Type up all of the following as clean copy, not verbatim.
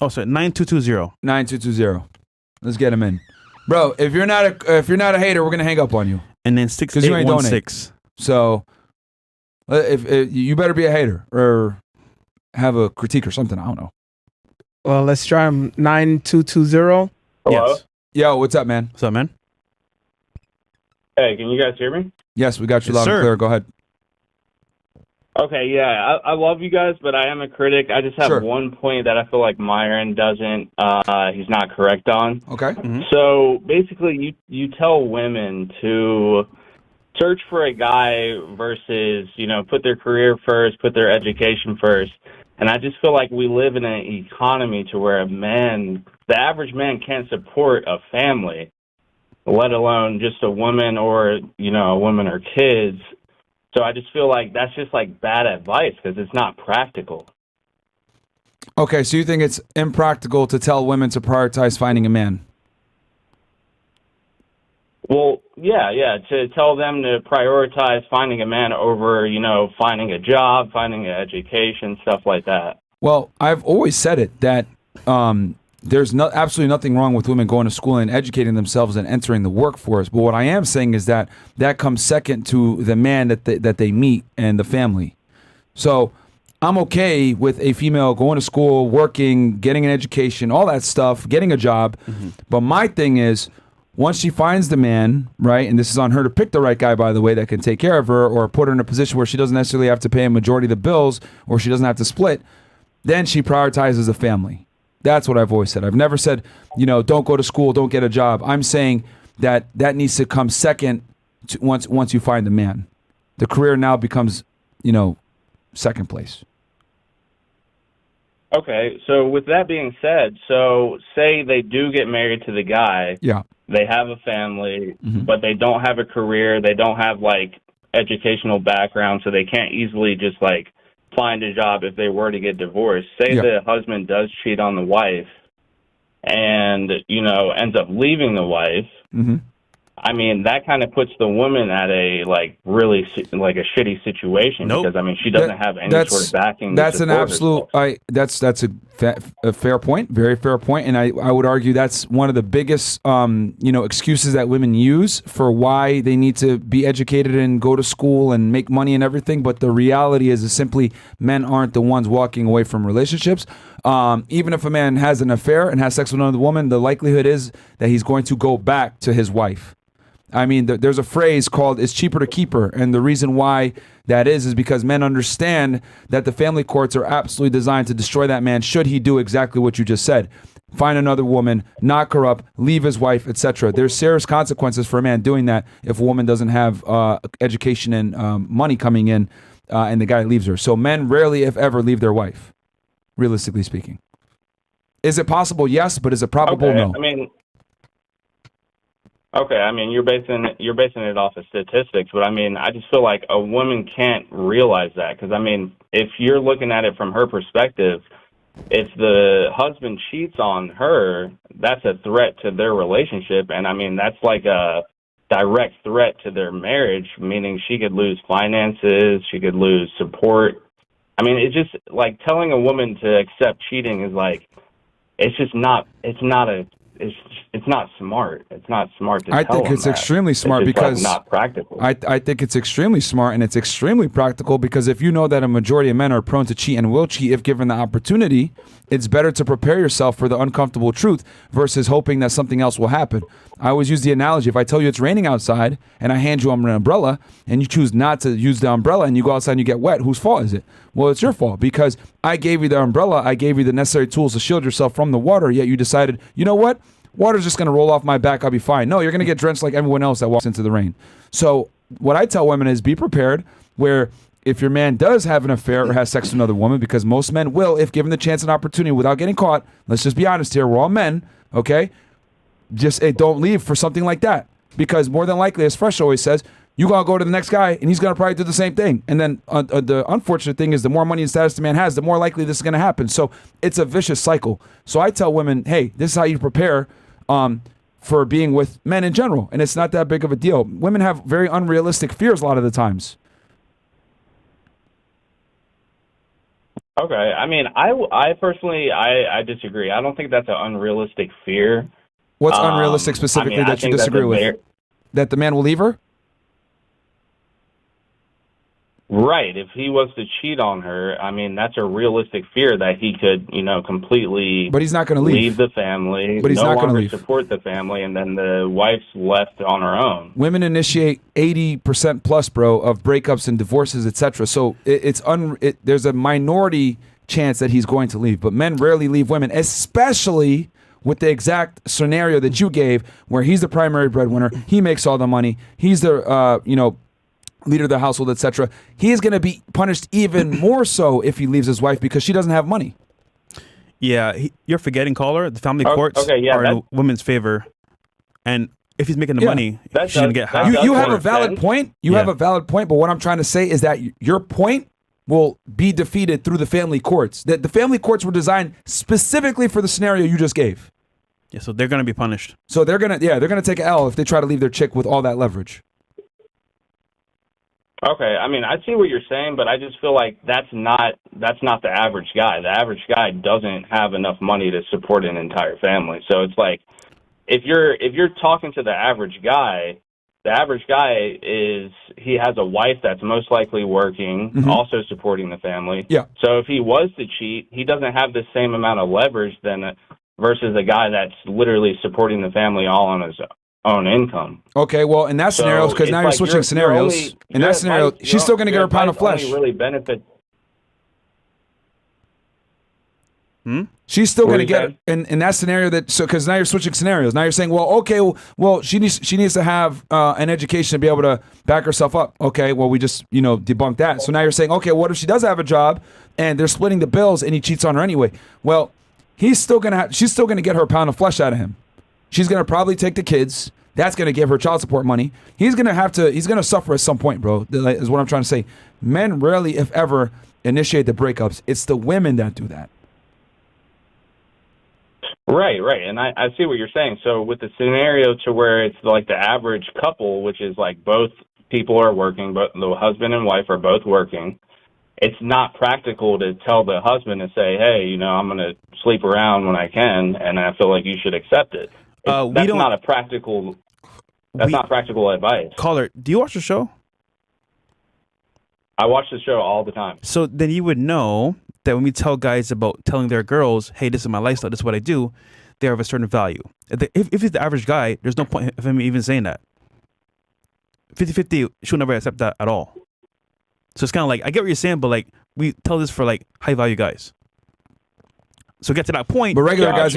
Oh, sorry, 9220. 9220. Let's get him in, bro. If you're not a hater, we're gonna hang up on you. And then 6816. So, if you better be a hater or have a critique or something. I don't know. Well, let's try him. 9220. Hello? Yes. Yo, what's up, man? What's up, man? Hey, can you guys hear me? Yes, we got you Yes, loud and sir. clear. Go ahead. Okay, yeah, I love you guys, but I am a critic. I just have Sure. one point that I feel like Myron doesn't, he's not correct on. Okay. Mm-hmm. So basically, you tell women to search for a guy versus, put their career first, put their education first. And I just feel like we live in an economy to where the average man can't support a family, let alone just a woman or, a woman or kids. So I just feel like that's just like bad advice because it's not practical. Okay, so you think it's impractical to tell women to prioritize finding a man? Well, yeah, to tell them to prioritize finding a man over, finding a job, finding an education, stuff like that. Well, I've always said it that there's absolutely nothing wrong with women going to school and educating themselves and entering the workforce. But what I am saying is that comes second to the man that they meet and the family. So I'm okay with a female going to school, working, getting an education, all that stuff, getting a job. Mm-hmm. But my thing is, once she finds the man, right, and this is on her to pick the right guy, by the way, that can take care of her or put her in a position where she doesn't necessarily have to pay a majority of the bills or she doesn't have to split, then she prioritizes the family. That's what I've always said. I've never said, don't go to school, don't get a job. I'm saying that needs to come second once you find the man. The career now becomes, second place. Okay, so with that being said, so say they do get married to the guy. Yeah. They have a family, Mm-hmm. but they don't have a career. They don't have, educational background, so they can't easily just, find a job if they were to get divorced. Say the husband does cheat on the wife and, ends up leaving the wife. Mm-hmm. I mean, that kind of puts the woman at a, really, a shitty situation. Nope. Because, she doesn't have any sort of backing. That's an absolute, that's a fair point, very fair point. And I would argue that's one of the biggest, excuses that women use for why they need to be educated and go to school and make money and everything. But the reality is simply men aren't the ones walking away from relationships. Even if a man has an affair and has sex with another woman, the likelihood is that he's going to go back to his wife. I mean, there's a phrase called "it's cheaper to keep her," and the reason why that is because men understand that the family courts are absolutely designed to destroy that man should he do exactly what you just said. Find another woman, knock her up, leave his wife, etc. There's serious consequences for a man doing that if a woman doesn't have education and money coming in and the guy leaves her. So men rarely, if ever, leave their wife, realistically speaking. Is it possible? Yes, but is it probable? Okay, no. You're basing it off of statistics, but I just feel like a woman can't realize that because if you're looking at it from her perspective, if the husband cheats on her, that's a threat to their relationship, and that's like a direct threat to their marriage, meaning she could lose finances, she could lose support. It's just like telling a woman to accept cheating is it's not smart. It's not smart to tell them that. I think it's extremely smart because not practical. I think it's extremely smart and it's extremely practical because if you know that a majority of men are prone to cheat and will cheat if given the opportunity, it's better to prepare yourself for the uncomfortable truth versus hoping that something else will happen. I always use the analogy, if I tell you it's raining outside and I hand you an umbrella and you choose not to use the umbrella and you go outside and you get wet, whose fault is it? Well, it's your fault because I gave you the umbrella, I gave you the necessary tools to shield yourself from the water, yet you decided, you know what? Water's just going to roll off my back, I'll be fine. No, you're going to get drenched like everyone else that walks into the rain. So what I tell women is be prepared where if your man does have an affair or has sex with another woman, because most men will, if given the chance and opportunity without getting caught, let's just be honest here, we're all men, okay? Just don't leave for something like that. Because more than likely, as Fresh always says, you're going to go to the next guy and he's going to probably do the same thing. And then the unfortunate thing is the more money and status the man has, the more likely this is going to happen. So it's a vicious cycle. So I tell women, hey, this is how you prepare for being with men in general. And it's not that big of a deal. Women have very unrealistic fears a lot of the times. Okay. I mean, I personally, I disagree. I don't think that's an unrealistic fear. What's unrealistic specifically that you disagree with? That the man will leave her? Right. If he was to cheat on her, I mean, that's a realistic fear that he could, completely. But he's not going to leave the family. But he's no not going to longer support the family, and then the wife's left on her own. Women initiate 80% plus, bro, of breakups and divorces, etc. So there's a minority chance that he's going to leave, but men rarely leave women, especially with the exact scenario that you gave, where he's the primary breadwinner, he makes all the money, he's the leader of the household, etc. He is going to be punished even more so if he leaves his wife because she doesn't have money. Yeah, you're forgetting, caller. The family courts are in women's favor, and if he's making the money, she's going to get half. You have a valid point. You have a valid point, but what I'm trying to say is that your point will be defeated through the family courts. That the family courts were designed specifically for the scenario you just gave. Yeah, so they're going to be punished. So they're going to take an L if they try to leave their chick with all that leverage. Okay, I mean, I see what you're saying, but I just feel like that's not the average guy. The average guy doesn't have enough money to support an entire family. So it's like, if you're talking to the average guy he has a wife that's most likely working, also supporting the family. Yeah. So if he was to cheat, he doesn't have the same amount of leverage versus a guy that's literally supporting the family all on his own income. Okay, well, in that scenario, because now you're switching scenarios. In that scenario, she's still going to get her pound of flesh. Really benefit. She's still going to get in that scenario because now you're switching scenarios. Now you're saying, well, she needs to have an education to be able to back herself up. Okay, well, we just debunked that. So now you're saying, okay, what if she does have a job and they're splitting the bills and he cheats on her anyway? Well, she's still going to get her pound of flesh out of him. She's going to probably take the kids. That's going to give her child support money. He's going to suffer at some point, bro, is what I'm trying to say. Men rarely, if ever, initiate the breakups. It's the women that do that. Right. And I see what you're saying. So with the scenario to where it's like the average couple, which is like both people are working, but the husband and wife are both working, it's not practical to tell the husband to say, hey, I'm going to sleep around when I can, and I feel like you should accept it. That's not practical advice. Caller, do you watch the show? I watch the show all the time. So then you would know that when we tell guys about telling their girls, hey, this is my lifestyle, this is what I do, they have a certain value. If he's the average guy, there's no point of him even saying that. 50-50, she'll never accept that at all. So it's kind of like, I get what you're saying, but like, we tell this for like high value guys. So get to that point. But regular guys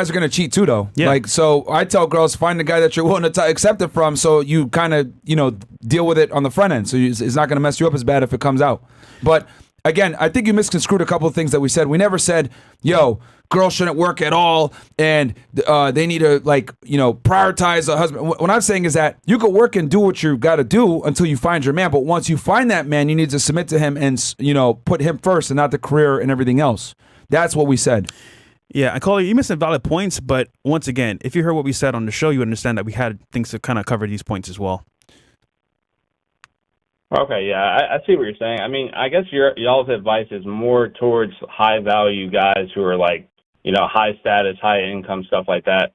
are gonna cheat too, though. Yeah. Like, so I tell girls, find the guy that you're willing to accept it from, so you kind of deal with it on the front end. So it's not gonna mess you up as bad if it comes out. But again, I think you misconstrued a couple of things that we said. We never said, girls shouldn't work at all, and they need to prioritize a husband. What I'm saying is that you could work and do what you got to do until you find your man. But once you find that man, you need to submit to him and put him first and not the career and everything else. That's what we said. Yeah, I call you missing valid points, but once again, if you heard what we said on the show, you understand that we had things to kind of cover these points as well. Okay, yeah, I see what you're saying. I mean, I guess y'all's advice is more towards high value guys who are like, high status, high income, stuff like that.